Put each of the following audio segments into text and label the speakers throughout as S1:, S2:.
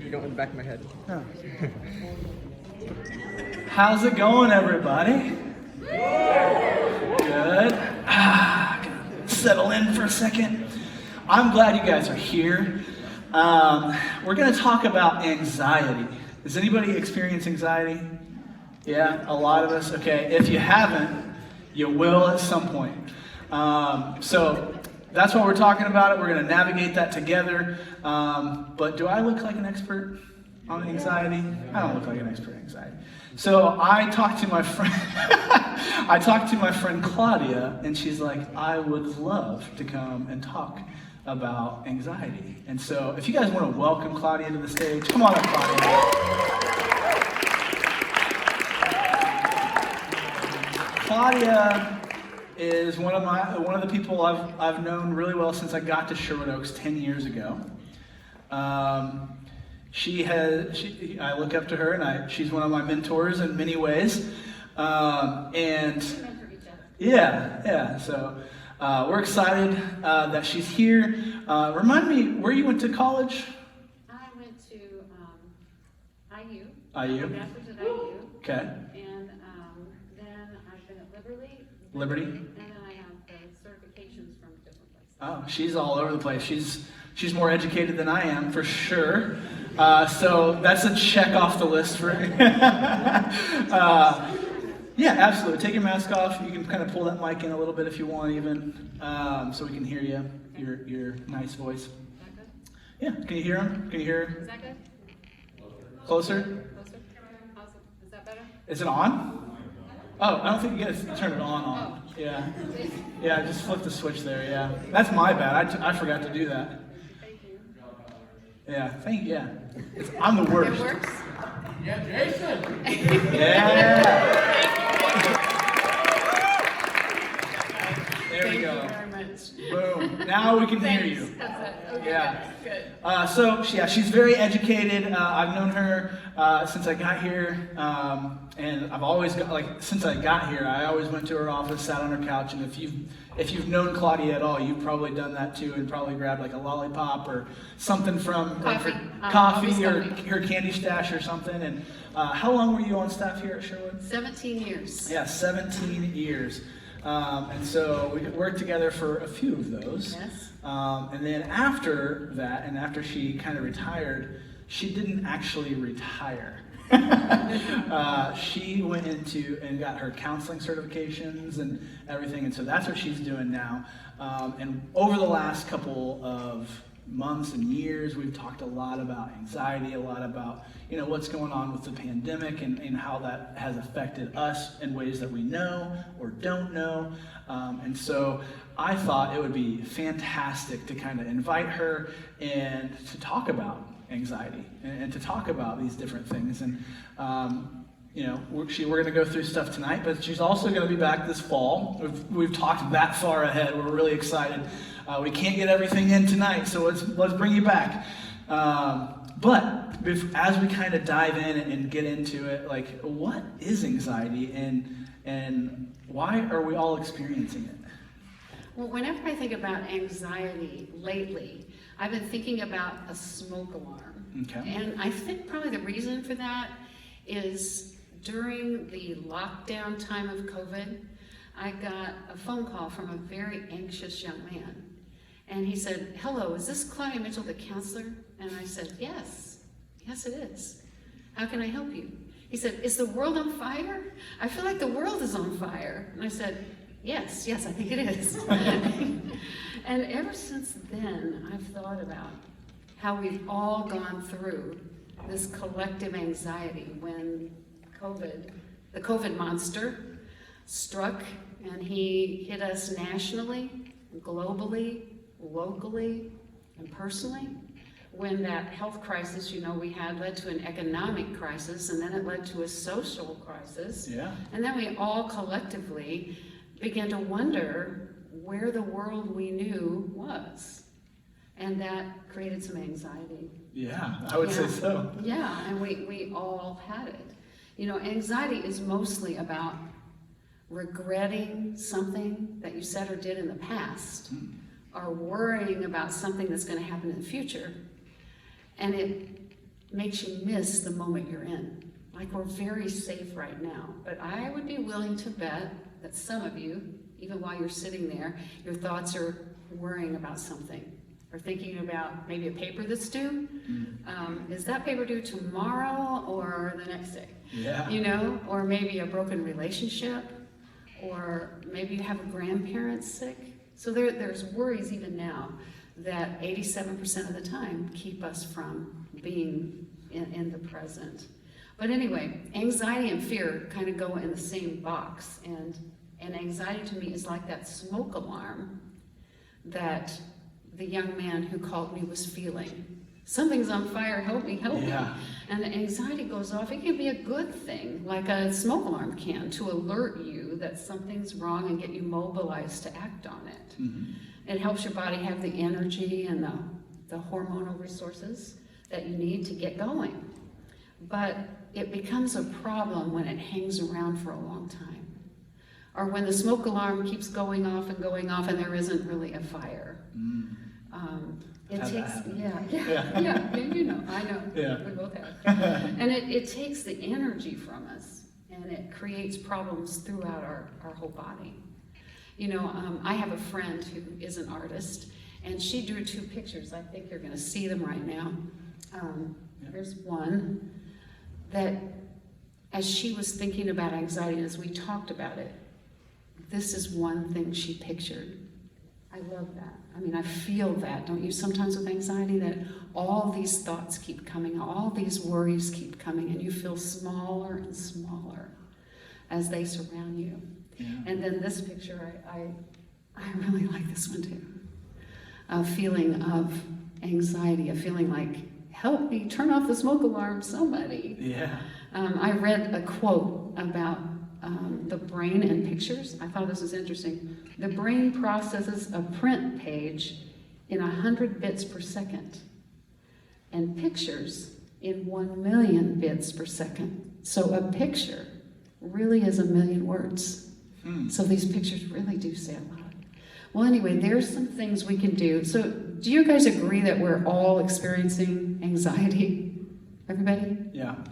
S1: You're going in the back of my head.
S2: Oh. How's it going, everybody? Good. Gonna settle in for a second. I'm glad you guys are here. We're going to talk about anxiety. Does anybody experience anxiety? Yeah, a lot of us. Okay, if you haven't, you will at some point. So that's what we're talking about. We're going to navigate that together. But do I look like an expert on anxiety? I don't look like an expert on anxiety. So I talked to my friend. I talked to my friend Claudia, and she's like, "I would love to come and talk about anxiety." And so, if you guys want to welcome Claudia to the stage, come on up, Claudia. Claudia is one of the people I've known really well since I got to Sherwood Oaks 10 years ago. I look up to her, and she's one of my mentors in many ways. And yeah. So we're excited that she's here. Remind me where you went to college.
S3: I went to IU.
S2: IU.
S3: Bachelor's at IU.
S2: Okay.
S3: And then I've been at
S2: Liberty.
S3: And then I have the certifications from different places.
S2: Oh, she's all over the place. She's more educated than I am, for sure. So that's a check off the list for yeah, absolutely. Take your mask off. You can kind of pull that mic in a little bit if you want, even, so we can hear you, your nice voice.
S3: Is that good?
S2: Yeah, can you hear him? Can you hear?
S3: Is that good?
S2: Closer?
S3: Closer? Awesome. Is that better?
S2: Is it on? Oh, I don't think you guys turn it on. Yeah. Yeah, just flip the switch there, yeah. That's my bad. I forgot to do that.
S3: Thank you.
S2: Yeah. I'm the worst.
S3: It works?
S1: Yeah, Jason.
S2: Yeah. There we go.
S3: Thank you very much.
S2: Boom. Now we can hear you.
S3: That's it. Okay,
S2: Yeah.
S3: Good.
S2: So she's very educated. I've known her since I got here, and I've always since I got here, I always went to her office, sat on her couch, and if you've known Claudia at all, you've probably done that too, and probably grabbed like a lollipop or something from coffee or her candy stash or something. And how long were you on staff here at Sherwood?
S3: 17 years.
S2: Yeah, 17 years. And so we worked together for a few of those.
S3: Yes.
S2: And then after that, and after she kind of retired, she didn't actually retire. She went into and got her counseling certifications and everything, and so that's what she's doing now. And over the last couple of months and years, we've talked a lot about anxiety, a lot about what's going on with the pandemic and how that has affected us in ways that we know or don't know. And so I thought it would be fantastic to kind of invite her and to talk about anxiety and to talk about these different things. And we're going to go through stuff tonight, but she's also going to be back this fall. We've talked that far ahead. We're really excited. We can't get everything in tonight, so let's bring you back. But as we kind of dive in and get into it, like, what is anxiety and why are we all experiencing it?
S3: Well, whenever I think about anxiety lately, I've been thinking about a smoke alarm.
S2: Okay.
S3: And I think probably the reason for that is during the lockdown time of COVID, I got a phone call from a very anxious young man. And he said, "Hello, is this Claudia Mitchell, the counselor?" And I said, "Yes, it is. How can I help you?" He said, "Is the world on fire? I feel like the world is on fire." And I said, Yes, I think it is. And ever since then, I've thought about how we've all gone through this collective anxiety when the COVID monster struck, and he hit us nationally, globally, locally, and personally. When that health crisis, we had led to an economic crisis, and then it led to a social crisis.
S2: Yeah.
S3: And then we all collectively began to wonder where the world we knew was. And that created some anxiety.
S2: Yeah, I would say so.
S3: Yeah, and we all had it. Anxiety is mostly about regretting something that you said or did in the past, or worrying about something that's going to happen in the future. And makes you miss the moment you're in. Like we're very safe right now, but I would be willing to bet that some of you, even while you're sitting there, your thoughts are worrying about something or thinking about maybe a paper that's due. Is that paper due tomorrow or the next day?
S2: Yeah.
S3: You know, or maybe a broken relationship, or maybe you have a grandparent sick. So there's worries even now that 87% of the time keep us from being in the present. But anyway, anxiety and fear kind of go in the same box, and anxiety to me is like that smoke alarm that the young man who called me was feeling. Something's on fire, help me, help me. And the anxiety goes off. It can be a good thing, like a smoke alarm can, to alert you that something's wrong and get you mobilized to act on it. It helps your body have the energy and the hormonal resources that you need to get going. But it becomes a problem when it hangs around for a long time, or when the smoke alarm keeps going off and there isn't really a fire. It takes, yeah, you know, I know, we both have. And it takes the energy from us, and it creates problems throughout our whole body. You know, I have a friend who is an artist, and she drew 2 pictures. I think you're gonna see them right now. Here's one that, as she was thinking about anxiety, as we talked about it, this is one thing she pictured. I love that. I mean, I feel that, don't you, sometimes with anxiety, that all these thoughts keep coming, all these worries keep coming, and you feel smaller and smaller as they surround you. And then this picture, I really like this one too. A feeling of anxiety, a feeling like, help me, turn off the smoke alarm, somebody. I read a quote about the brain and pictures. I thought this was interesting. The brain processes a print page in 100 bits per second, and pictures in 1 million bits per second. So a picture really is 1 million words. So these pictures really do say a lot. Well, anyway, there's some things we can do. So do you guys agree that we're all experiencing anxiety? Everybody?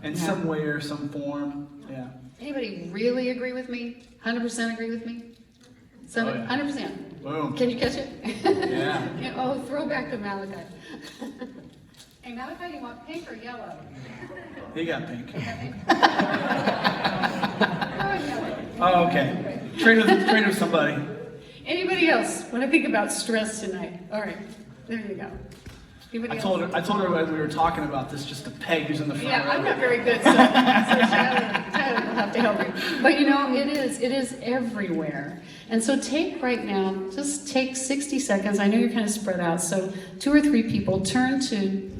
S2: In some way or some form.
S3: Anybody really agree with me? 100% agree with me? 100%.
S2: Boom.
S3: Can you catch it?
S2: Yeah.
S3: Oh, throw back to Malachi. Hey, Malachi, you want pink or yellow?
S2: He got pink.
S3: Yellow.
S2: Oh, okay. Trade with somebody.
S3: Anybody else want to think about stress tonight? All right, there you go.
S2: I told her as we were talking about this, just to peg who's in the front row.
S3: I'm not very good, so Tyler will have to help you. But you know, it is everywhere. And so just take 60 seconds. I know you're kind of spread out, so 2 or 3 people, turn to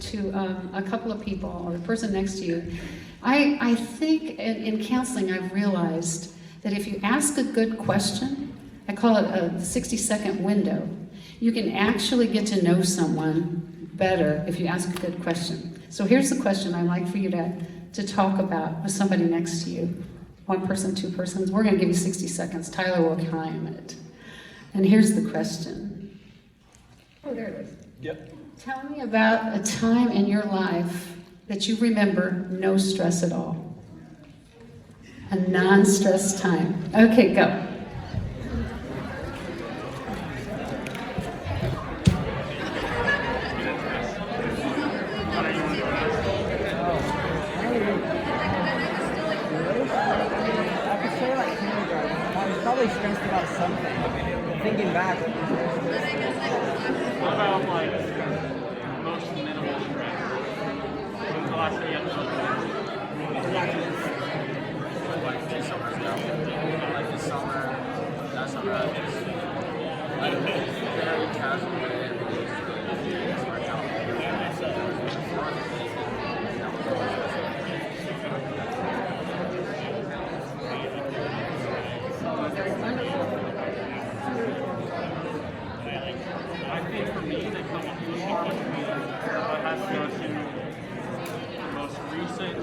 S3: a couple of people or the person next to you. I think in counseling I've realized that if you ask a good question, I call it a 60-second window, you can actually get to know someone better if you ask a good question. So here's the question I'd like for you to talk about with somebody next to you. 1 person, 2 persons. We're going to give you 60 seconds. Tyler will time it. And here's the question. Oh, there it is.
S2: Yep.
S3: Tell me about a time in your life that you remember no stress at all. A non-stress time. Okay, go.
S1: Probably stressed about something. Thinking back.
S4: What about like most minimal stress? When's the last day you had
S5: like 2 summers ago. Like this summer, that summer, just like very casual way every day just really start out.
S4: I think for me, the couple people that has to go to the most recent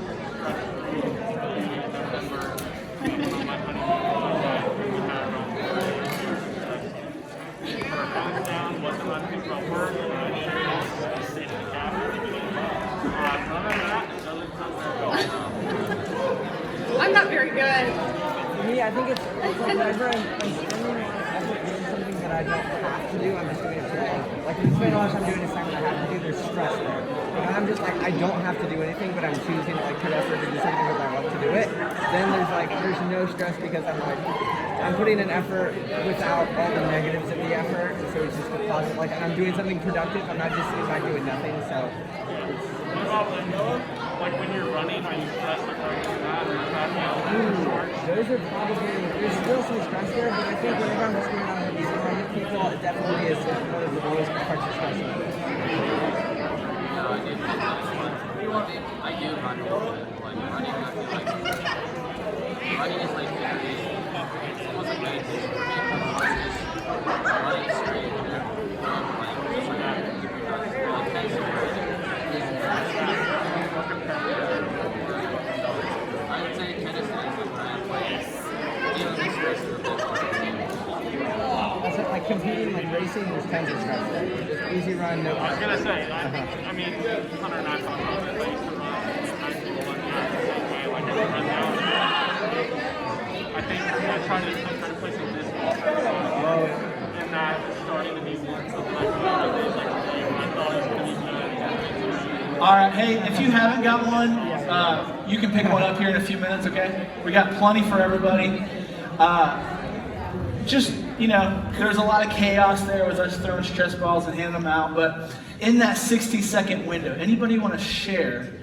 S3: good.
S1: For me, I think it's like whenever I'm spending a lot of effort doing something that I don't have to do, I'm just doing it today. Like if you spend a lot of time doing something I have to do, there's stress there. But when I'm just like, I don't have to do anything, but I'm choosing to like put effort to do something because I love to do it, then there's no stress because I'm like, I'm putting an effort without all the negatives of the effort, and so it's just a positive, like I'm doing something productive, I'm not just sitting back doing nothing, so.
S4: What about like when you're running, are you stressed like that or
S1: Those are probably, there's still some stress there, but I think whenever I'm just going out and meeting other people, it definitely is one of the lowest parts of stress.
S5: No, I do think that's fun. I do run a little bit. Like running, I feel like running is like it's almost like meditation for me. Just running straight and like just like that. Really tense and I would say tennis is when I play dealing with stress is a bit more.
S1: That's like competing, like racing, there's tons of stress there. Just easy run, no.
S4: I was gonna say, I mean, Hunter and I talked about this. I used to run high school and the same way. Like I run down. I think I'm trying to play some disc golf, and that is starting to be something like I thought it was gonna be good.
S2: All right, hey, if you haven't got one, you can pick one up here in a few minutes, okay? We got plenty for everybody. Just, you know, there's a lot of chaos there with us throwing stress balls and handing them out, but in that 60-second window, anybody want to share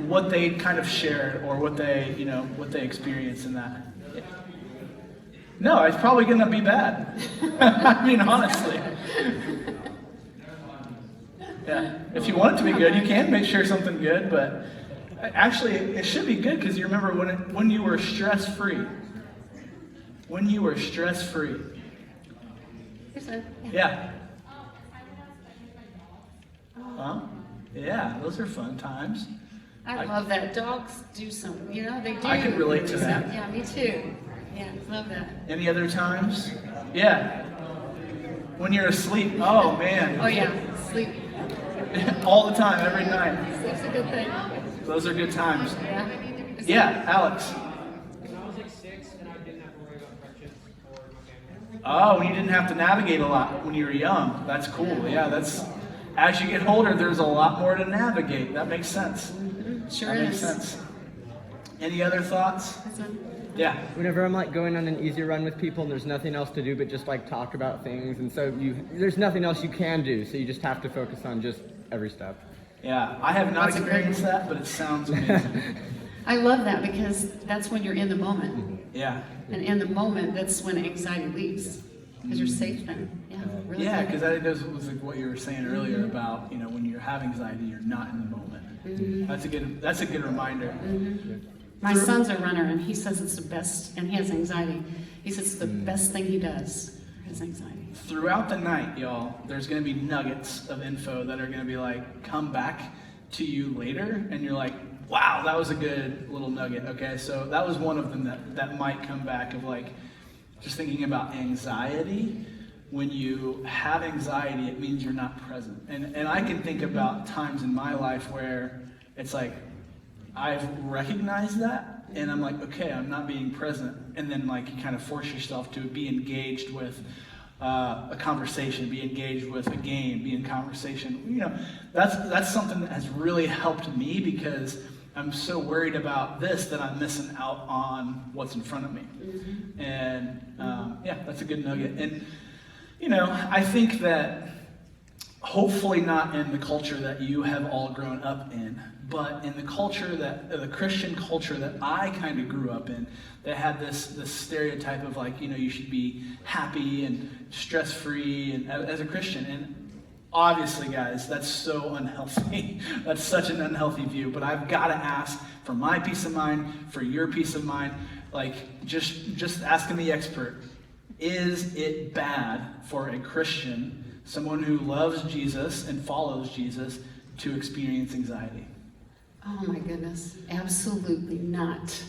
S2: what they kind of shared or what they, you know, what they experienced in that? No, it's probably going to be bad. I mean, honestly. Yeah, if you want it to be good, you can make sure something good, but actually, it should be good because you remember when you were stress-free. When you were stress-free. Yeah. Huh? Yeah, those are fun times.
S3: I love that. Dogs do something, you know, they do.
S2: I could relate to that.
S3: Yeah, me too. Yeah, love that.
S2: Any other times? Yeah. When you're asleep. Oh, man.
S3: Oh yeah, sleep.
S2: All the time, every night.
S3: Sleep's a good thing.
S2: Those are good times.
S3: Yeah.
S2: Yeah, Alex.
S6: When I was like 6 and I didn't have to worry about crutches or my family.
S2: Oh, when you didn't have to navigate a lot when you were young. That's cool. Yeah, that's as you get older, there's a lot more to navigate. That makes sense.
S3: Sure
S2: That makes
S3: is.
S2: sense. Any other thoughts? Yeah.
S1: Whenever I'm like going on an easy run with people and there's nothing else to do but just like talk about things, and so there's nothing else you can do, so you just have to focus on just every step.
S2: Yeah, I have not
S3: That's a good
S2: experienced
S3: one.
S2: that, but it sounds amazing.
S3: I love that because that's when you're in the moment.
S2: Yeah.
S3: And in the moment, that's when anxiety leaves. Because you're safe then. Yeah, really.
S2: Yeah,
S3: good.
S2: because that goes with like what you were saying earlier about, you know, when you have anxiety, you're not in the moment. That's a good reminder.
S3: My son's a runner, and he says it's the best, and he has anxiety. He says it's the best thing he does for his anxiety.
S2: Throughout the night, y'all, there's going to be nuggets of info that are going to be like, come back to you later, and you're like, wow, that was a good little nugget, okay? So that was one of them that might come back of like, just thinking about anxiety. When you have anxiety, it means you're not present. And I can think about times in my life where it's like, I've recognized that, and I'm like, okay, I'm not being present. And then like you kind of force yourself to be engaged with a conversation, be engaged with a game, be in conversation. You know, that's something that has really helped me because I'm so worried about this that I'm missing out on what's in front of me. And yeah, that's a good nugget. And you know, I think that hopefully not in the culture that you have all grown up in, but in the culture that, the Christian culture that I kind of grew up in, that had this stereotype of like, you know, you should be happy and stress-free and as a Christian. And obviously, guys, that's so unhealthy. That's such an unhealthy view. But I've got to ask for my peace of mind, for your peace of mind, like just asking the expert, is it bad for a Christian, someone who loves Jesus and follows Jesus, to experience anxiety?
S3: Oh my goodness, absolutely not.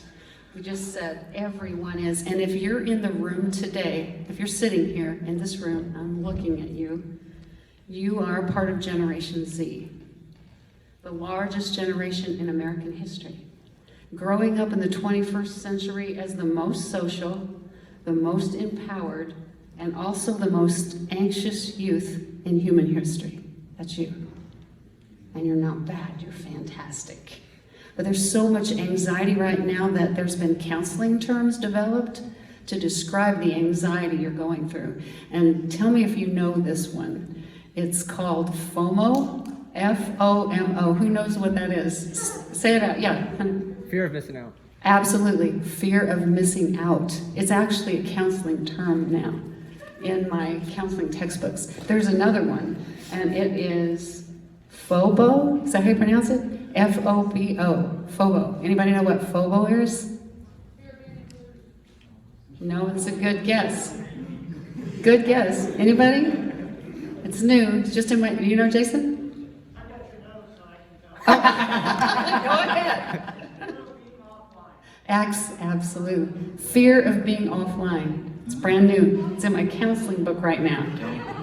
S3: We just said everyone is. And if you're in the room today, if you're sitting here in this room, I'm looking at you, you are part of Generation Z, the largest generation in American history. growing up in the 21st century as the most social, the most empowered, and also the most anxious youth in human history. That's you. And you're not bad, you're fantastic. But there's so much anxiety right now that there's been counseling terms developed to describe the anxiety you're going through. And tell me if you know this one. It's called FOMO, F-O-M-O. Who knows what that is? Say it out, yeah.
S1: Fear of missing out.
S3: Absolutely, fear of missing out. It's actually a counseling term now in my counseling textbooks. There's another one, and it is FOBO. Is that how you pronounce it? F-O-B-O, FOBO. Anybody know what FOBO is? No, it's a good guess. Good guess. Anybody? It's new. It's just in my. You know, Jason? I got your notes, so I can go. Go ahead. Absolute. Fear of being offline. It's brand new. It's in my counseling book right now.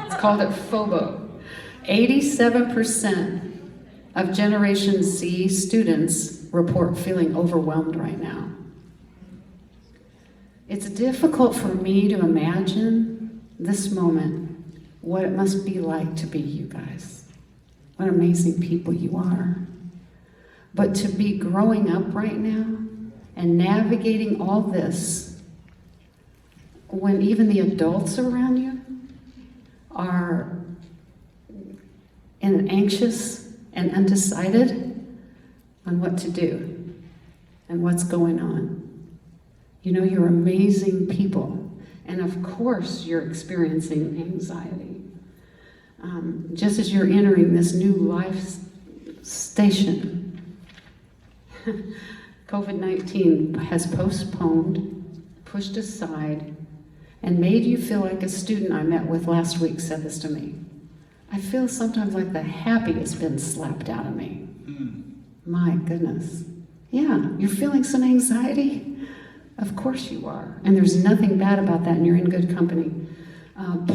S3: It's called it FOBO. 87% of Generation Z students report feeling overwhelmed right now. It's difficult for me to imagine this moment, what it must be like to be you guys. What amazing people you are. But to be growing up right now and navigating all this when even the adults around you are anxious and undecided on what to do and what's going on. You know, you're amazing people. And of course, you're experiencing anxiety. Just as you're entering this new life station, COVID-19 has postponed, pushed aside, and made you feel like a student I met with last week said this to me. I feel sometimes like the happy has been slapped out of me. My goodness. Yeah, you're feeling some anxiety? Of course you are. And there's nothing bad about that, and you're in good company.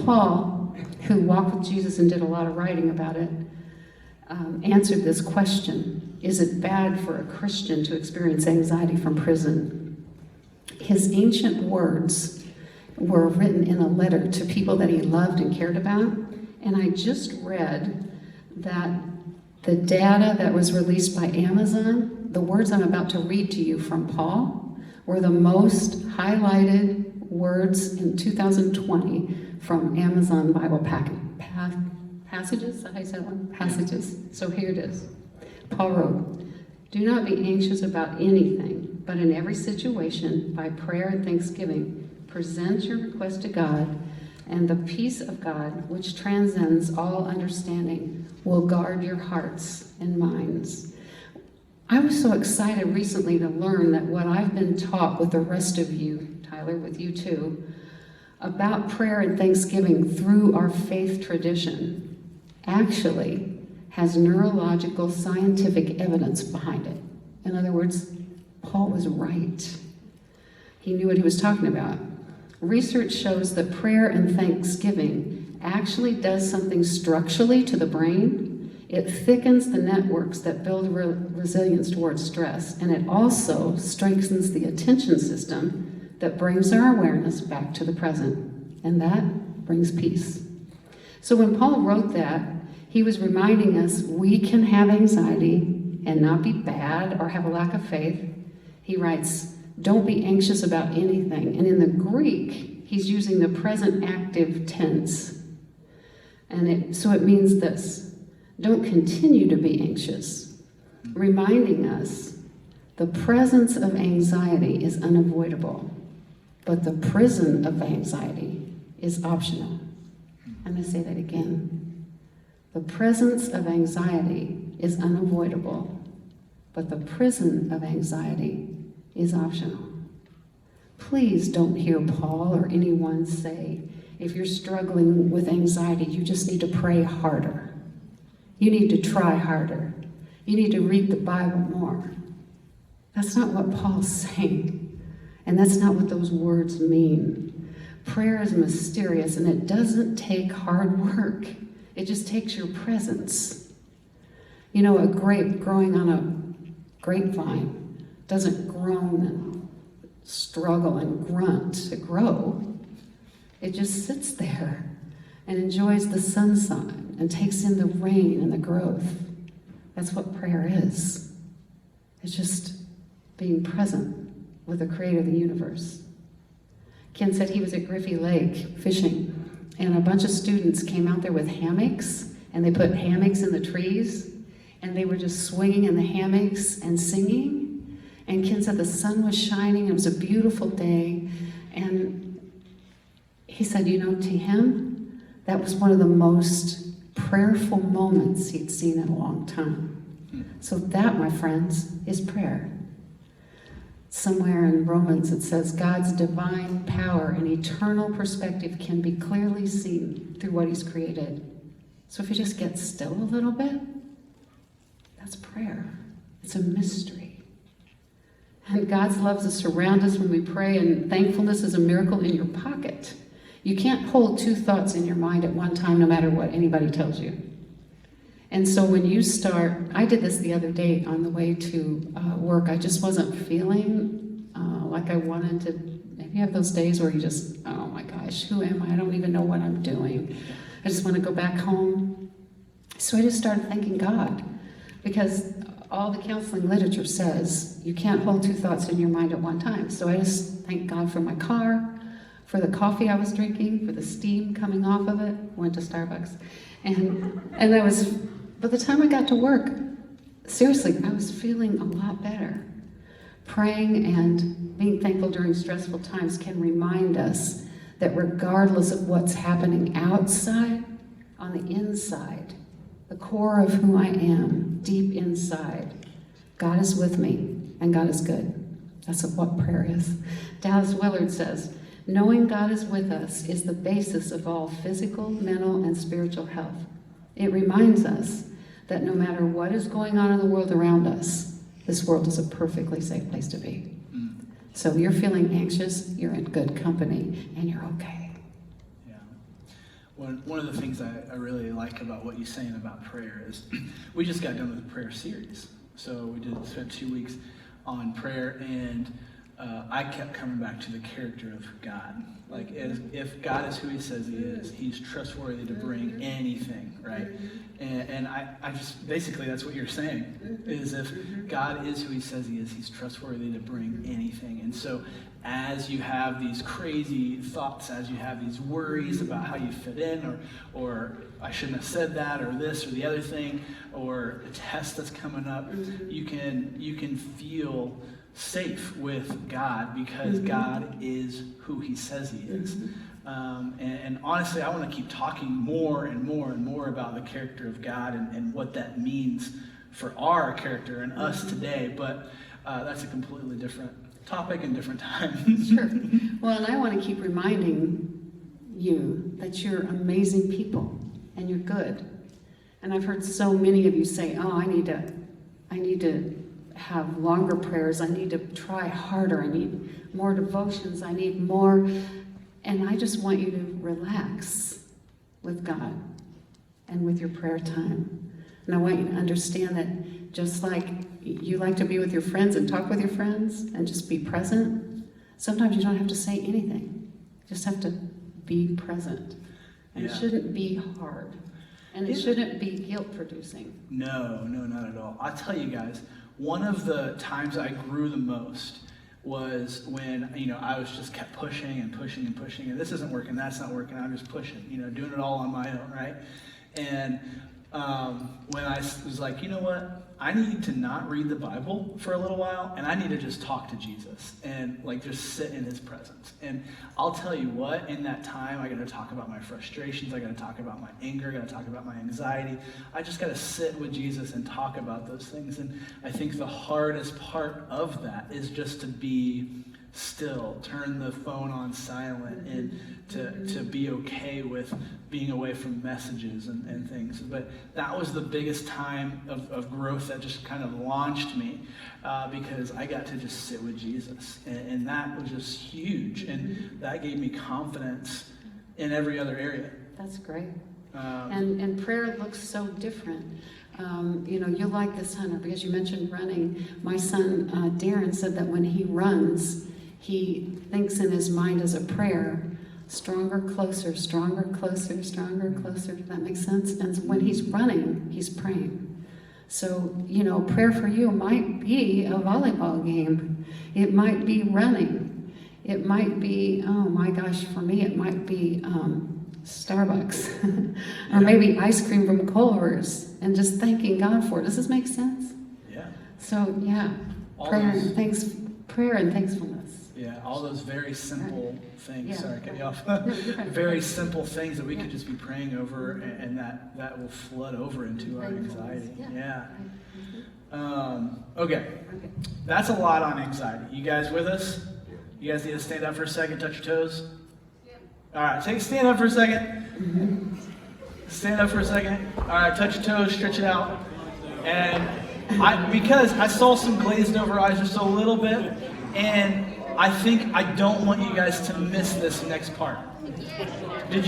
S3: Paul, who walked with Jesus and did a lot of writing about it, answered this question. Is it bad for a Christian to experience anxiety from prison? His ancient words were written in a letter to people that he loved and cared about. And I just read that the data that was released by Amazon, the words I'm about to read to you from Paul, were the most highlighted words in 2020 from Amazon Bible passages. Is that how you say that one? Passages. So here it is. Paul wrote, "Do not be anxious about anything, but in every situation, by prayer and thanksgiving, present your request to God, and the peace of God, which transcends all understanding, will guard your hearts and minds." I was so excited recently to learn that what I've been taught with the rest of you, Tyler, with you too, about prayer and thanksgiving through our faith tradition, actually has neurological scientific evidence behind it. In other words, Paul was right. He knew what he was talking about. Research shows that prayer and thanksgiving actually does something structurally to the brain. It thickens the networks that build resilience towards stress, and it also strengthens the attention system that brings our awareness back to the present, and that brings peace. So when Paul wrote that, he was reminding us we can have anxiety and not be bad or have a lack of faith. He writes, don't be anxious about anything. And in the Greek, he's using the present active tense. And so it means this. Don't continue to be anxious, reminding us the presence of anxiety is unavoidable, but the prison of anxiety is optional. I'm going to say that again. The presence of anxiety is unavoidable, but the prison of anxiety is optional. Please don't hear Paul or anyone say, if you're struggling with anxiety, you just need to pray harder. You need to try harder. You need to read the Bible more. That's not what Paul's saying. And that's not what those words mean. Prayer is mysterious, and it doesn't take hard work. It just takes your presence. You know, a grape growing on a grapevine doesn't groan and struggle and grunt to grow. It just sits there and enjoys the sunshine and takes in the rain and the growth. That's what prayer is. It's just being present with the creator of the universe. Ken said he was at Griffey Lake fishing, and a bunch of students came out there with hammocks, and they put hammocks in the trees, and they were just swinging in the hammocks and singing. And Ken said the sun was shining, it was a beautiful day, and he said, you know, to him, that was one of the most prayerful moments he'd seen in a long time. So that, my friends, is prayer. Somewhere in Romans it says God's divine power and eternal perspective can be clearly seen through what he's created. So if you just get still a little bit, that's prayer. It's a mystery. And God's love to surround us when we pray, and thankfulness is a miracle in your pocket. You can't hold two thoughts in your mind at one time no matter what anybody tells you. And so when you start, I did this the other day on the way to work. I just wasn't feeling like I wanted to. You have those days where you just, oh my gosh, who am I? I don't even know what I'm doing. I just want to go back home. So I just started thanking God, because all the counseling literature says you can't hold two thoughts in your mind at one time. So I just thank God for my car, for the coffee I was drinking, for the steam coming off of it. Went to Starbucks. And I was, by the time I got to work, seriously, I was feeling a lot better. Praying and being thankful during stressful times can remind us that regardless of what's happening outside, on the inside, the core of who I am, deep inside, God is with me and God is good. That's what prayer is. Dallas Willard says, knowing God is with us is the basis of all physical, mental, and spiritual health. It reminds us that no matter what is going on in the world around us, this world is a perfectly safe place to be. So if you're feeling anxious, you're in good company, and you're okay.
S2: Yeah. One of the things I really like about what you're saying about prayer is we just got done with a prayer series. So we spent 2 weeks on prayer, and I kept coming back to the character of God. Like, if God is who he says he is, he's trustworthy to bring anything, right? And I just, basically that's what you're saying, is if God is who he says he is, he's trustworthy to bring anything. And so as you have these crazy thoughts, as you have these worries about how you fit in, or I shouldn't have said that, or this or the other thing, or a test that's coming up, you can feel safe with God, because God is who he says he is. And honestly, I want to keep talking more and more and more about the character of God and what that means for our character and us today, but that's a completely different topic and different time.
S3: Sure. Well, and I want to keep reminding you that you're amazing people and you're good. And I've heard so many of you say, oh, I need to have longer prayers. I need to try harder. I need more devotions. I need more. And I just want you to relax with God and with your prayer time. And I want you to understand that just like you like to be with your friends and talk with your friends and just be present, sometimes you don't have to say anything. You just have to be present. And it shouldn't be hard. And it shouldn't be guilt-producing.
S2: No, not at all. I'll tell you guys, one of the times I grew the most was when, I was just kept pushing and pushing and pushing, and this isn't working, that's not working, I'm just pushing, doing it all on my own, right? And when I was like, you know what, I need to not read the Bible for a little while, and I need to just talk to Jesus and just sit in his presence. And I'll tell you what, in that time, I got to talk about my frustrations, I got to talk about my anger, I got to talk about my anxiety. I just got to sit with Jesus and talk about those things. And I think the hardest part of that is just to be still, turn the phone on silent, and to be okay with being away from messages and things. But that was the biggest time of growth that just kind of launched me, because I got to just sit with Jesus, and that was just huge, and that gave me confidence in every other area.
S3: That's great. And prayer looks so different. You'll like this, Hunter, because you mentioned running. My son, Darren, said that when he runs, he thinks in his mind as a prayer, stronger, closer, stronger, closer, stronger, closer. Does that make sense? And when he's running, he's praying. So, prayer for you might be a volleyball game. It might be running. It might be, oh my gosh, for me, it might be Starbucks. Or maybe ice cream from Culver's and just thanking God for it. Does this make sense?
S2: Yeah.
S3: So, yeah,
S2: All
S3: prayer
S2: those-
S3: and thankfulness.
S2: Yeah, all those very simple things.
S3: Yeah.
S2: Sorry, cut you off.
S3: No, you're fine.
S2: Very simple things that we could just be praying over, and that will flood over into our anxiety. Yeah. Okay,
S3: Okay.
S2: that's a lot on anxiety. You guys with us? You guys need to stand up for a second, touch your toes. All right, stand up for a second. Stand up for a second. All right, touch your toes, stretch it out. And because I saw some glazed over eyes just a little bit, and I don't want you guys to miss this next part. Did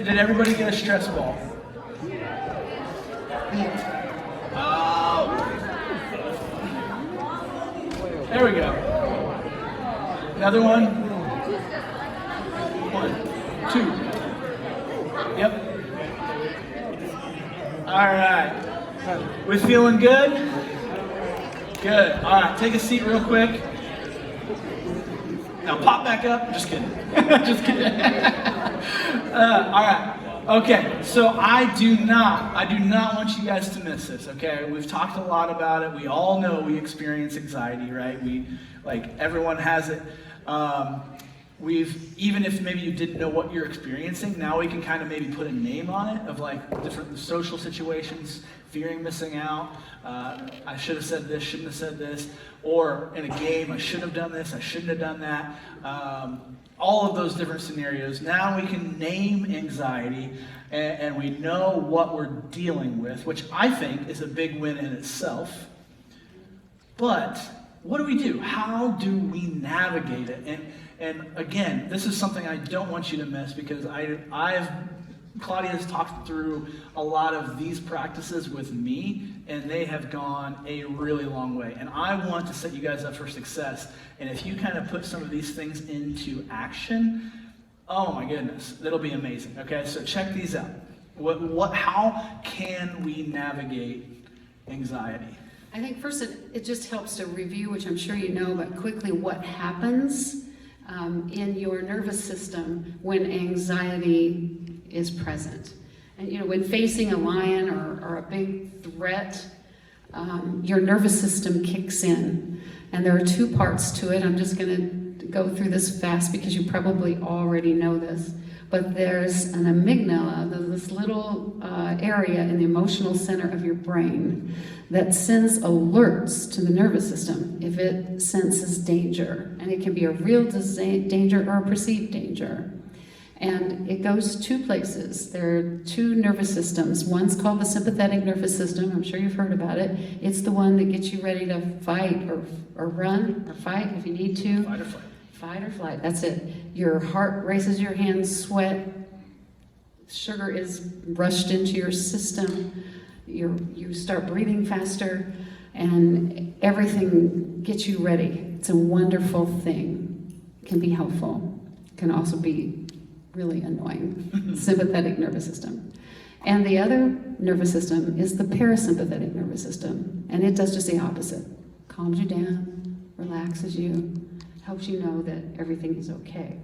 S2: everybody get a stress ball? Oh! There we go. Another one. 1, 2. Yep. All right. We feeling good? Good. All right. Take a seat real quick. Now pop back up. Just kidding. Just kidding. All right. Okay. So I do not want you guys to miss this. Okay. We've talked a lot about it. We all know we experience anxiety, right? Everyone has it. Even if maybe you didn't know what you're experiencing, now we can kind of maybe put a name on it of different social situations, fearing missing out. I should have said this, shouldn't have said this, or in a game, I should have done this, I shouldn't have done that. All of those different scenarios. Now we can name anxiety and we know what we're dealing with, which I think is a big win in itself. But what do? How do we navigate it? And again, this is something I don't want you to miss because Claudia has talked through a lot of these practices with me, and they have gone a really long way. And I want to set you guys up for success. And if you kind of put some of these things into action, oh my goodness, that'll be amazing. Okay, so check these out. How can we navigate anxiety?
S3: I think first it just helps to review, which I'm sure you know, but quickly what happens in your nervous system when anxiety is present. And when facing a lion or a big threat, your nervous system kicks in. And there are two parts to it. I'm just going to go through this fast because you probably already know this. But there's an amygdala, this little area in the emotional center of your brain that sends alerts to the nervous system if it senses danger. And it can be a real danger or a perceived danger. And it goes two places. There are two nervous systems. One's called the sympathetic nervous system. I'm sure you've heard about it. It's the one that gets you ready to fight or run or fight if you need to.
S2: Fight or flight.
S3: Fight or flight, that's it. Your heart races, your hands sweat, sugar is rushed into your system, you start breathing faster, and everything gets you ready. It's a wonderful thing. It can be helpful. It can also be really annoying. Sympathetic nervous system. And the other nervous system is the parasympathetic nervous system, and it does just the opposite. Calms you down, relaxes you, helps you know that everything is okay.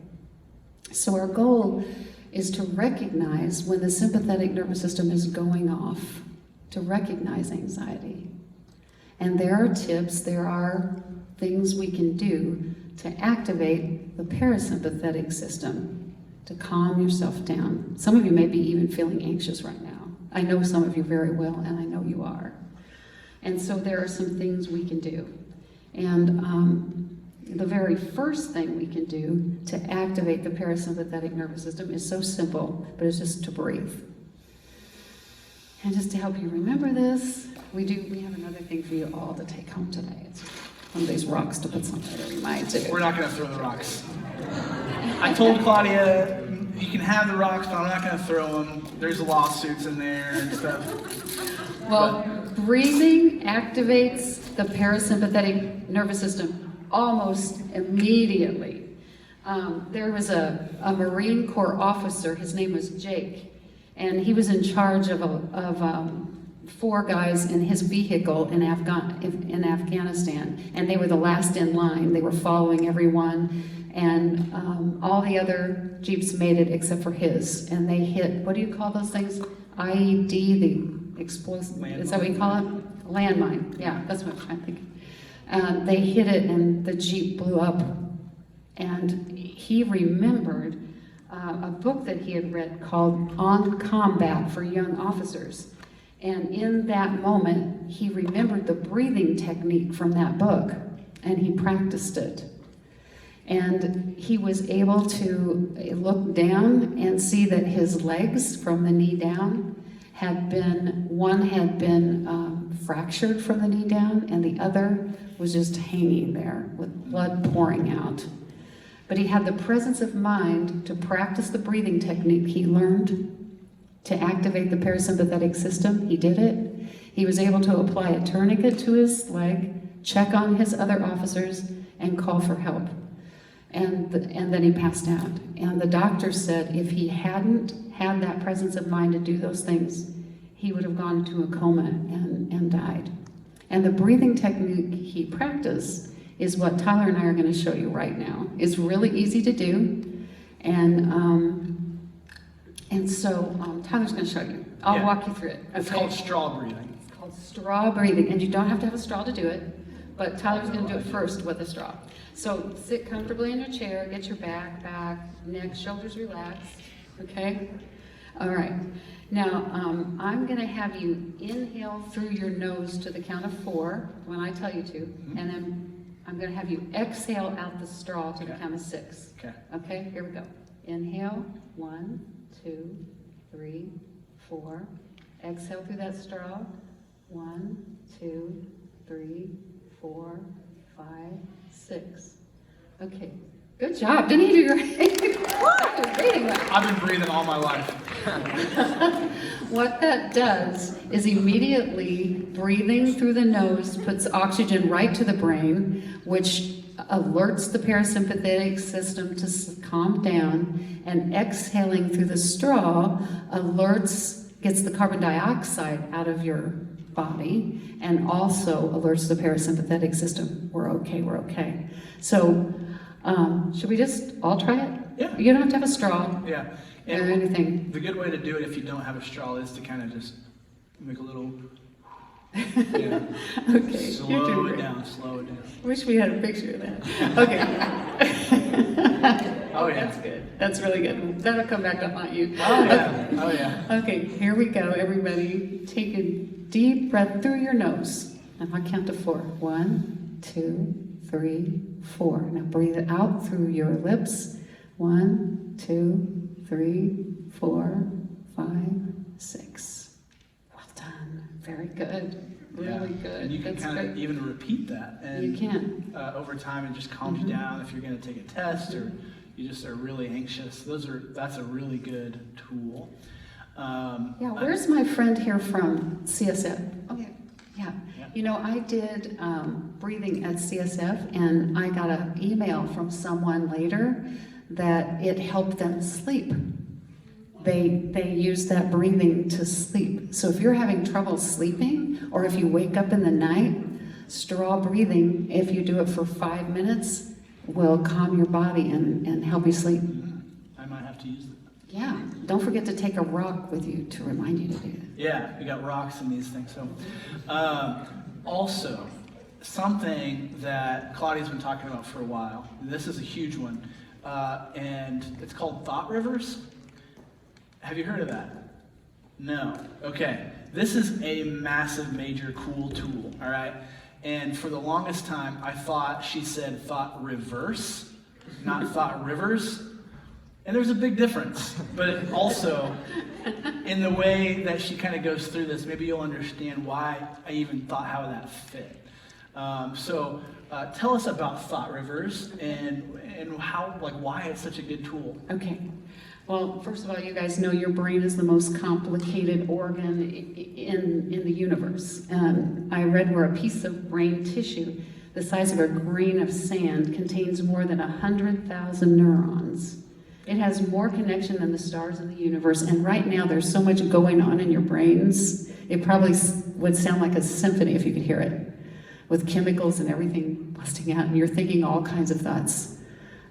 S3: So our goal is to recognize when the sympathetic nervous system is going off, to recognize anxiety. And there are tips, there are things we can do to activate the parasympathetic system, to calm yourself down. Some of you may be even feeling anxious right now. I know some of you very well, and I know you are. And so there are some things we can do. And the very first thing we can do to activate the parasympathetic nervous system is so simple, but it's just to breathe. And just to help you remember this, we have another thing for you all to take home today. It's one of these rocks to put something in your mind too.
S2: We're not going to throw the rocks. I told Claudia, you can have the rocks, but I'm not going to throw them. There's lawsuits in there and stuff.
S3: Well, breathing activates the parasympathetic nervous system almost immediately. There was a Marine Corps officer, his name was Jake, and he was in charge of 4 guys in his vehicle in Afghanistan, and they were the last in line. They were following everyone, and all the other Jeeps made it except for his, and they hit, what do you call those things? IED, the explosive, is that what you call it? Landmine, yeah, that's what I'm thinking. They hit it and the Jeep blew up, and he remembered a book that he had read called On Combat for Young Officers. And in that moment, he remembered the breathing technique from that book, and he practiced it. And he was able to look down and see that his legs from the knee down one had been fractured from the knee down, and the other was just hanging there with blood pouring out. But he had the presence of mind to practice the breathing technique he learned to activate the parasympathetic system. He did it. He was able to apply a tourniquet to his leg, check on his other officers, and call for help. And then he passed out. And the doctor said if he hadn't had that presence of mind to do those things, he would have gone into a coma and died. And the breathing technique he practiced is what Tyler and I are going to show you right now. It's really easy to do. And so Tyler's going to show you. I'll walk you through it.
S2: It's called straw breathing.
S3: It's called straw breathing, and you don't have to have a straw to do it, but Tyler's going to do it first with a straw. So sit comfortably in your chair, get your back, neck, shoulders relaxed, okay? All right. Now, I'm going to have you inhale through your nose to the count of 4 when I tell you to, and then I'm going to have you exhale out the straw to the count of 6.
S2: Okay.
S3: Okay, here we go. Inhale, 1, 2, 3, 4. Exhale through that straw. 1, 2, 3, 4, 5, 6. Okay. Good job. Didn't you do great? You're breathing well.
S2: I've been breathing all my life.
S3: What that does is immediately breathing through the nose puts oxygen right to the brain, which alerts the parasympathetic system to calm down, and exhaling through the straw gets the carbon dioxide out of your body, and also alerts the parasympathetic system. We're okay. So, should we just all try it?
S2: Yeah.
S3: You don't have to have a straw.
S2: Yeah.
S3: Or anything.
S2: The good way to do it if you don't have a straw is to kind of just make a little, yeah.
S3: Okay.
S2: Slow it down.
S3: Wish we had a picture of that. Okay.
S2: Oh yeah.
S3: That's good. That's really good. That'll come back to haunt you.
S2: Oh yeah. Oh yeah.
S3: Okay, here we go, everybody. Take a deep breath through your nose. And I'll count to 4. 1, 2, 3, 4. Now breathe it out through your lips. 1, 2, 3, 4, 5, 6. Well done. Very good. Really good.
S2: And you can
S3: That's
S2: kind of
S3: good.
S2: even repeat that. And
S3: You can.
S2: over time, it just calms you down if you're going to take a test or you just are really anxious. That's a really good tool.
S3: Where's my friend here from CSF? Okay. Yeah.
S2: Yeah.
S3: You know, I did breathing at CSF, and I got an email from someone later that it helped them sleep. They use that breathing to sleep. So if you're having trouble sleeping, or if you wake up in the night, straw breathing, if you do it for 5 minutes, will calm your body and help you sleep.
S2: I might have to use it.
S3: Yeah. Don't forget to take a rock with you to remind you to do it.
S2: Yeah, we got rocks in these things. So, also, something that Claudia's been talking about for a while, this is a huge one, and it's called thought rivers. Have you heard of that? No. Okay. This is a massive, major, cool tool, all right? And for the longest time, I thought she said thought reverse, not thought rivers. And there's a big difference. But also, in the way that she kind of goes through this, maybe you'll understand why I even thought how that fit. So tell us about thought rivers and how, like, why it's such a good tool.
S3: Okay. Well, first of all, you guys know your brain is the most complicated organ in the universe. I read where a piece of brain tissue the size of a grain of sand contains more than 100,000 neurons. It has more connection than the stars in the universe, and right now there's so much going on in your brains, it probably would sound like a symphony if you could hear it, with chemicals and everything busting out, and you're thinking all kinds of thoughts.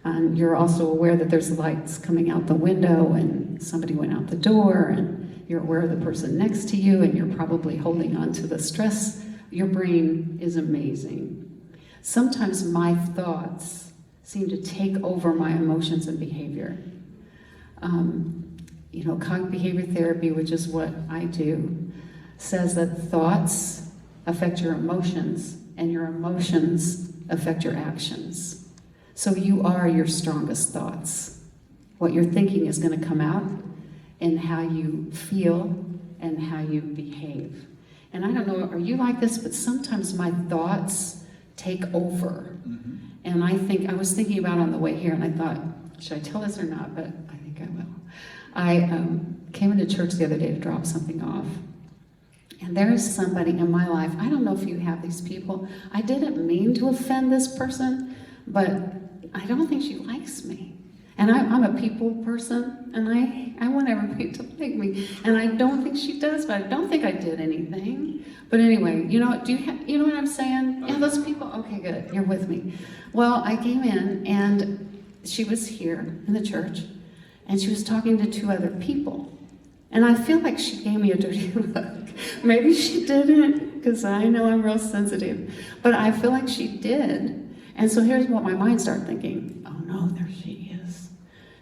S3: And you're also aware that there's lights coming out the window, and somebody went out the door, and you're aware of the person next to you, and you're probably holding on to the stress. Your brain is amazing. Sometimes my thoughts seem to take over my emotions and behavior. Cognitive behavior therapy, which is what I do, says that thoughts affect your emotions, and your emotions affect your actions. So you are your strongest thoughts. What you're thinking is going to come out in how you feel and how you behave. And I don't know, are you like this? But sometimes my thoughts take over. Mm-hmm. And I was thinking about it on the way here, and I thought, should I tell this or not? But I think I will. I came into church the other day to drop something off. And there is somebody in my life, I don't know if you have these people. I didn't mean to offend this person, but I don't think she likes me. And I'm a people person, and I want everybody to like me. And I don't think she does, but I don't think I did anything. But anyway, you know what I'm saying? Yeah, those people, okay, good, you're with me. Well, I came in, and she was here in the church, and she was talking to two other people. And I feel like she gave me a dirty look. Maybe she didn't, because I know I'm real sensitive. But I feel like she did. And so here's what my mind started thinking. Oh no, there she is.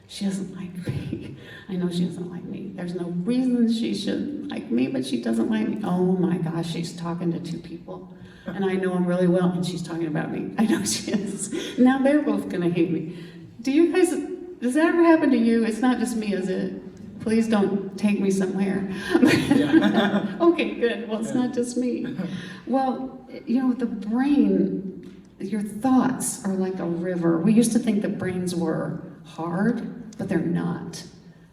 S3: She doesn't like me. I know she doesn't like me. There's no reason she shouldn't like me, but she doesn't like me. Oh my gosh, she's talking to two people. And I know them really well, and she's talking about me. I know she is. Now they're both gonna hate me. Does that ever happen to you? It's not just me, is it? Please don't take me somewhere. Okay, good. Well, it's not just me. Well, the brain, your thoughts are like a river. We used to think that brains were hard, but they're not.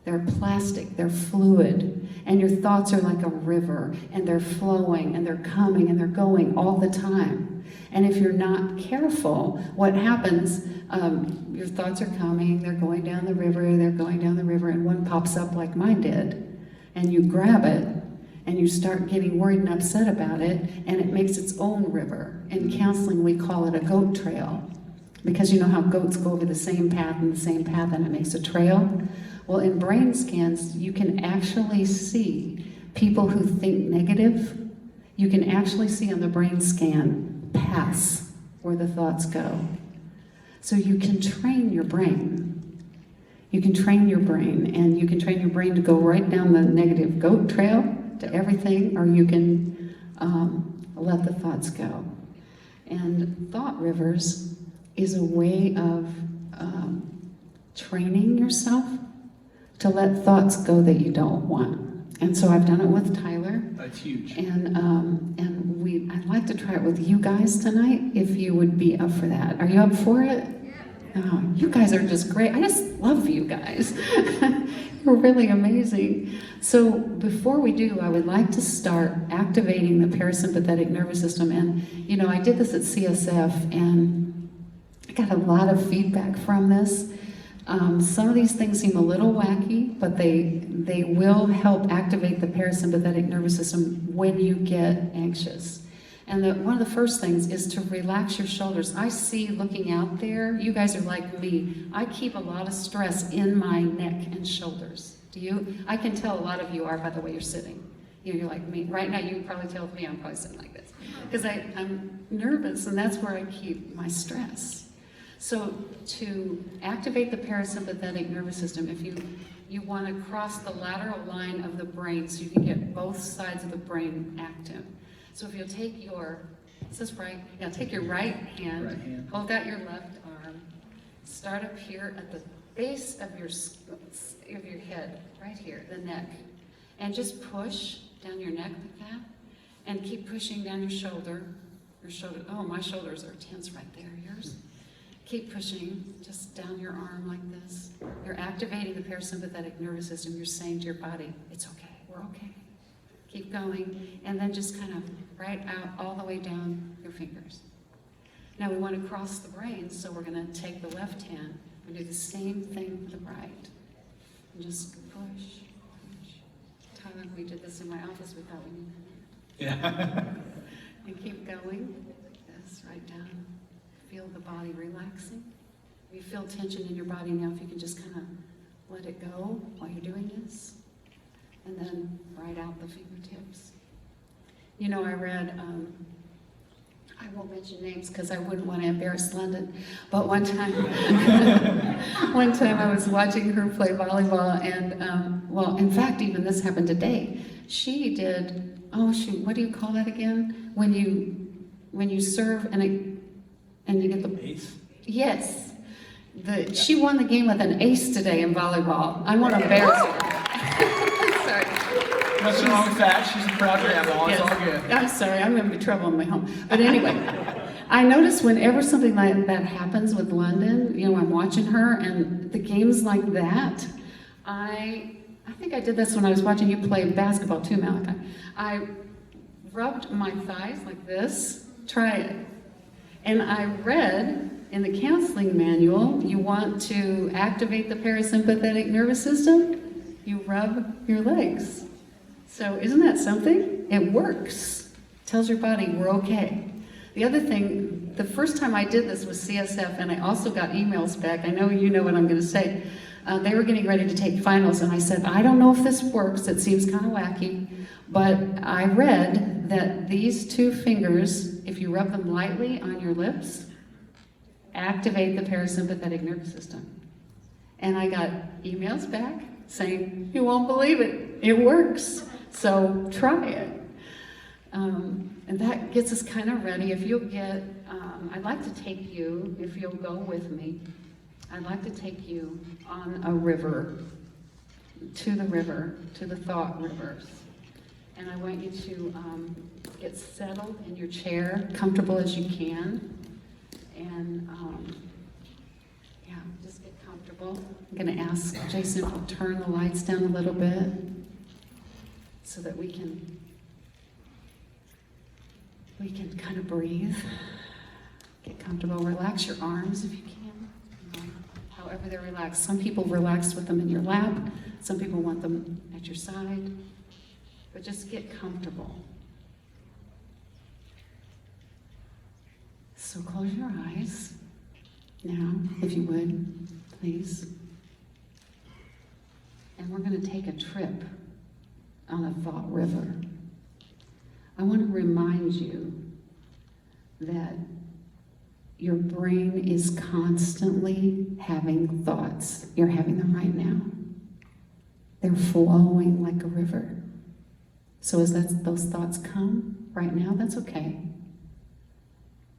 S3: They're plastic, they're fluid, and your thoughts are like a river, and they're flowing, and they're coming, and they're going all the time. And if you're not careful, what happens, your thoughts are coming, they're going down the river, and one pops up like mine did, and you grab it, and you start getting worried and upset about it, and it makes its own river. In counseling, we call it a goat trail, because you know how goats go over the same path, and it makes a trail? Well, in brain scans, you can actually see people who think negative. You can actually see on the brain scan paths where the thoughts go. So you can train your brain. You can train your brain, and you can train your brain to go right down the negative goat trail to everything, or you can let the thoughts go. And thought rivers is a way of training yourself to let thoughts go that you don't want. And so I've done it with Tyler.
S2: That's huge.
S3: And I'd like to try it with you guys tonight, if you would be up for that. Are you up for it? Oh, you guys are just great. I just love you guys. You're really amazing. So before we do, I would like to start activating the parasympathetic nervous system. And, I did this at CSF, and I got a lot of feedback from this. Some of these things seem a little wacky, but they will help activate the parasympathetic nervous system when you get anxious. And one of the first things is to relax your shoulders. I see, looking out there, you guys are like me. I keep a lot of stress in my neck and shoulders. Do you? I can tell a lot of you are by the way you're sitting. You're like me. Right now, you can probably tell me I'm probably sitting like this. Because I'm nervous, and that's where I keep my stress. So to activate the parasympathetic nervous system, if you want to cross the lateral line of the brain so you can get both sides of the brain active. So if you'll take take your right hand, hold out your left arm, start up here at the base of your head, right here, the neck, and just push down your neck like that, and keep pushing down your shoulder. Oh, my shoulders are tense right there, yours? Keep pushing, just down your arm like this. You're activating the parasympathetic nervous system. You're saying to your body, it's okay, we're okay. Keep going, and then just kind of right out all the way down your fingers. Now we want to cross the brain, so we're going to take the left hand and do the same thing with the right. And just push, push. Tyler, we did this in my office, we thought we needed it.
S2: Yeah.
S3: And keep going, yes, right down. Feel the body relaxing. If you feel tension in your body now, if you can just kind of let it go while you're doing this. And then right out the fingertips. You know, I read, I won't mention names because I wouldn't want to embarrass London, but one time I was watching her play volleyball, and well, in fact, even this happened today. She did, oh shoot, what do you call that again? When you serve and you get the
S2: Ace?
S3: yes. She won the game with an ace today in volleyball. I want to embarrass her. Sorry.
S2: Nothing wrong with that. She's a proud grandma. It's all good.
S3: I'm sorry, I'm going to be trouble in my home. But anyway, I notice whenever something like that happens with London, you know, I'm watching her and the games like that, I think I did this when I was watching you play basketball too, Malachi. I rubbed my thighs like this. Try it. And I read in the counseling manual, you want to activate the parasympathetic nervous system, you rub your legs. So isn't that something? It works. Tells your body we're okay. The other thing, the first time I did this with CSF, and I also got emails back, I know you know what I'm going to say, they were getting ready to take finals, and I said, I don't know if this works, it seems kind of wacky, but I read that these two fingers, if you rub them lightly on your lips, activate the parasympathetic nervous system. And I got emails back saying, you won't believe it, it works. So try it. And that gets us kind of ready. If you'll get, I'd like to take you, if you'll go with me, I'd like to take you on a river, to the thought rivers. And I want you to get settled in your chair, comfortable as you can. And yeah, just get comfortable. I'm going to ask Jason to turn the lights down a little bit so that we can kind of breathe. Get comfortable. Relax your arms if you can. However they're relaxed. Some people relax with them in your lap. Some people want them at your side. But just get comfortable. So close your eyes now, if you would, please. And we're going to take a trip on a thought river. I want to remind you that your brain is constantly having thoughts. You're having them right now. They're flowing like a river. So as those thoughts come right now, that's okay.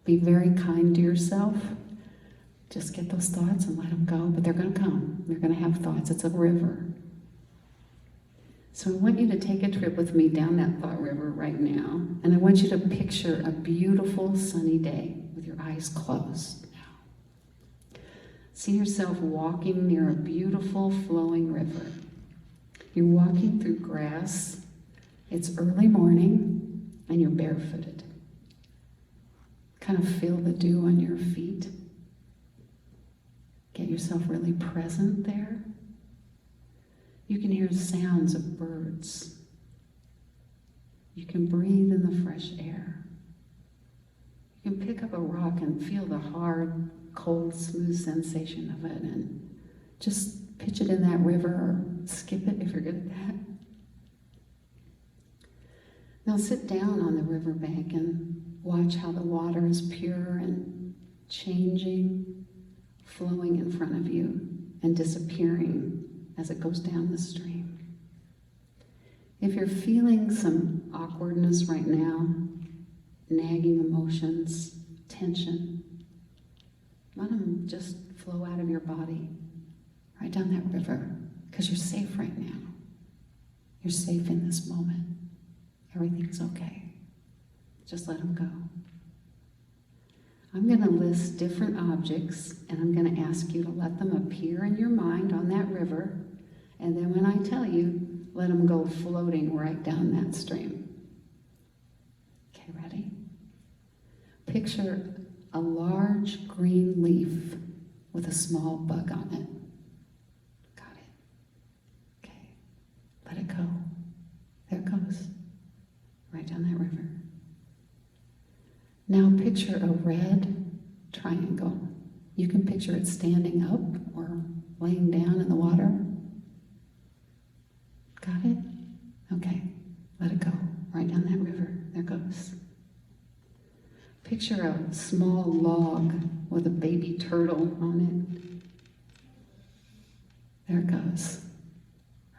S3: Be very kind to yourself. Just get those thoughts and let them go, but they're going to come. You're going to have thoughts. It's a river. So I want you to take a trip with me down that thought river right now, and I want you to picture a beautiful sunny day with your eyes closed now. See yourself walking near a beautiful flowing river. You're walking through grass. It's early morning, and you're barefooted. Kind of feel the dew on your feet. Get yourself really present there. You can hear sounds of birds. You can breathe in the fresh air. You can pick up a rock and feel the hard, cold, smooth sensation of it, and just pitch it in that river or skip it if you're good at that. Now sit down on the riverbank and watch how the water is pure and changing, flowing in front of you and disappearing as it goes down the stream. If you're feeling some awkwardness right now, nagging emotions, tension, let them just flow out of your body, right down that river, because you're safe right now. You're safe in this moment. Everything's okay. Just let them go. I'm going to list different objects, and I'm going to ask you to let them appear in your mind on that river, and then when I tell you, let them go floating right down that stream. Okay, ready? Picture a large green leaf with a small bug on it. Got it? Okay, let it go. There it goes, right down that river. Now picture a red triangle. You can picture it standing up or laying down in the water. Got it? Okay, let it go, right down that river. There it goes. Picture a small log with a baby turtle on it. There it goes,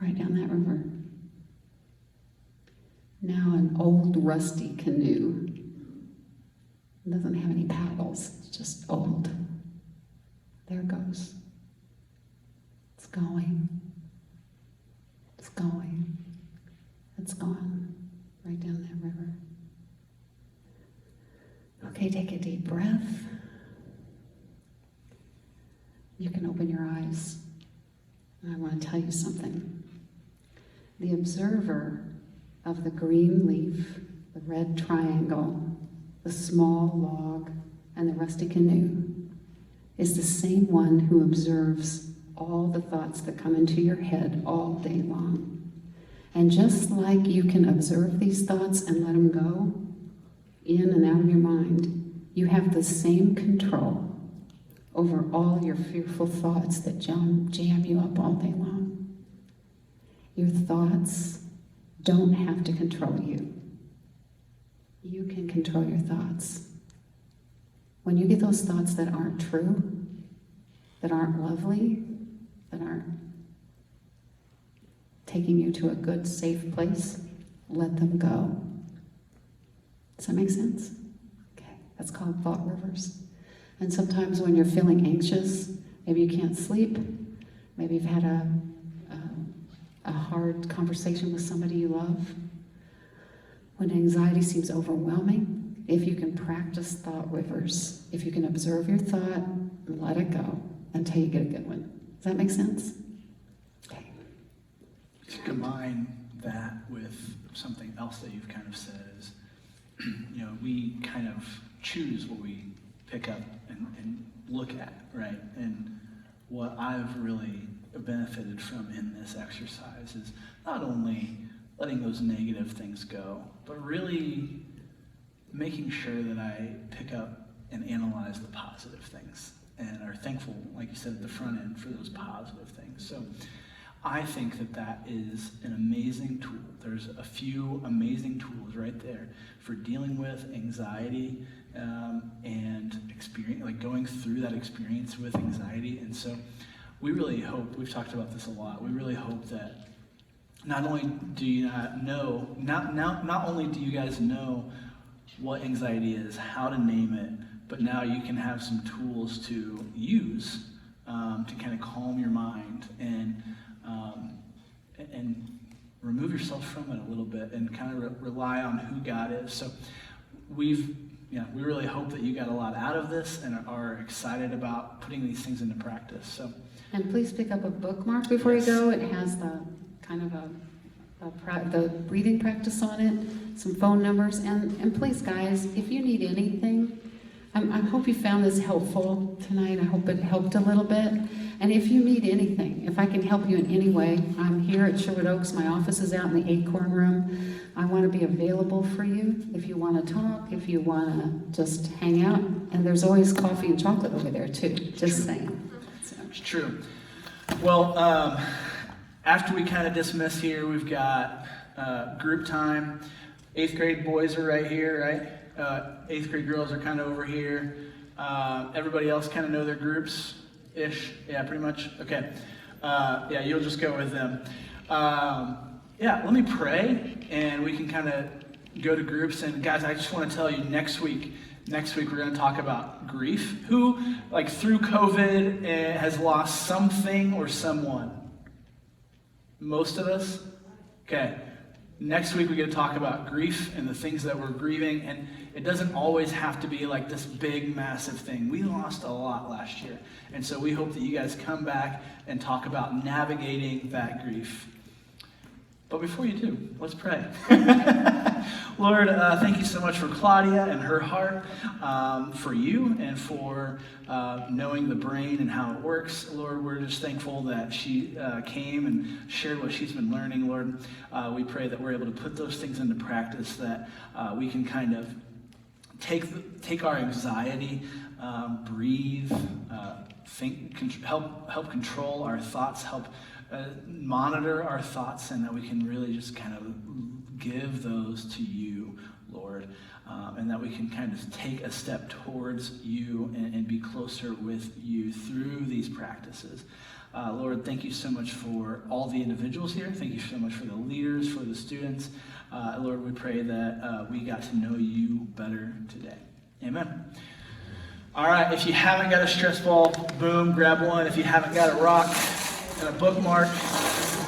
S3: right down that river. Now an old rusty canoe. It doesn't have any paddles, it's just old. There it goes. It's going. It's going. It's gone, right down that river. Okay, take a deep breath. You can open your eyes. I want to tell you something. The observer of the green leaf, the red triangle, the small log, and the rusty canoe is the same one who observes all the thoughts that come into your head all day long. And just like you can observe these thoughts and let them go in and out of your mind, you have the same control over all your fearful thoughts that jam you up all day long. Your thoughts don't have to control you. You can control your thoughts. When you get those thoughts that aren't true, that aren't lovely, that aren't taking you to a good, safe place, let them go. Does that make sense? Okay, that's called thought rivers. And sometimes when you're feeling anxious, maybe you can't sleep, maybe you've had a hard conversation with somebody you love, when anxiety seems overwhelming, if you can practice thought rivers, if you can observe your thought, let it go until you get a good one. Does that make sense? Okay.
S2: To combine that with something else that you've kind of said is, we kind of choose what we pick up and look at, right? And what I've really benefited from in this exercise is not only letting those negative things go, but really making sure that I pick up and analyze the positive things and are thankful, like you said at the front end, for those positive things. So I think that that is an amazing tool. There's a few amazing tools right there for dealing with anxiety and experience, like going through that experience with anxiety. And so we really hope, we've talked about this a lot, we really hope that not only do you know, not only do you guys know what anxiety is, how to name it, but now you can have some tools to use to kind of calm your mind and remove yourself from it a little bit and kind of rely on who God is. So we really hope that you got a lot out of this and are excited about putting these things into practice. So,
S3: and please pick up a bookmark before you go. It has the kind of the breathing practice on it, some phone numbers, and please, guys, if you need anything, I hope you found this helpful tonight. I hope it helped a little bit. And if you need anything, if I can help you in any way, I'm here at Sherwood Oaks. My office is out in the Acorn Room. I want to be available for you if you want to talk, if you want to just hang out. And there's always coffee and chocolate over there, too. Just saying. So.
S2: It's true. Well, after we kind of dismiss here, we've got group time. 8th grade boys are right here, right? 8th grade girls are kind of over here. Everybody else kind of know their groups-ish. Yeah, pretty much. Okay. Yeah, you'll just go with them. Let me pray, and we can kind of go to groups. And guys, I just want to tell you, next week we're going to talk about grief. Who, like through COVID, has lost something or someone? Most of us? Okay. Next week we get to talk about grief and the things that we're grieving, and it doesn't always have to be like this big, massive thing. We lost a lot last year, and so we hope that you guys come back and talk about navigating that grief. But before you do, let's pray. Lord, thank you so much for Claudia and her heart, for you and for knowing the brain and how it works. Lord, we're just thankful that she came and shared what she's been learning, Lord. We pray that we're able to put those things into practice, that we can kind of take our anxiety, breathe, think, help control our thoughts, help monitor our thoughts, and that we can really just kind of give those to you, Lord, and that we can kind of take a step towards you and be closer with you through these practices. Lord, thank you so much for all the individuals here. Thank you so much for the leaders, for the students. Lord, we pray that we got to know you better today. Amen. All right, if you haven't got a stress ball, boom, grab one. If you haven't got a rock and a bookmark,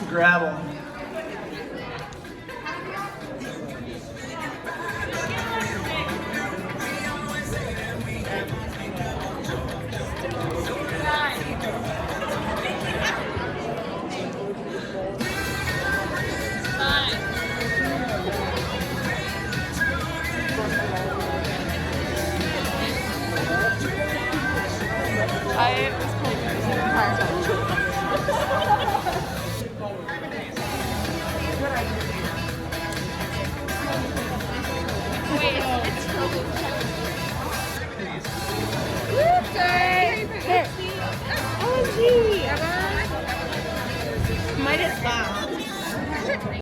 S2: grab them.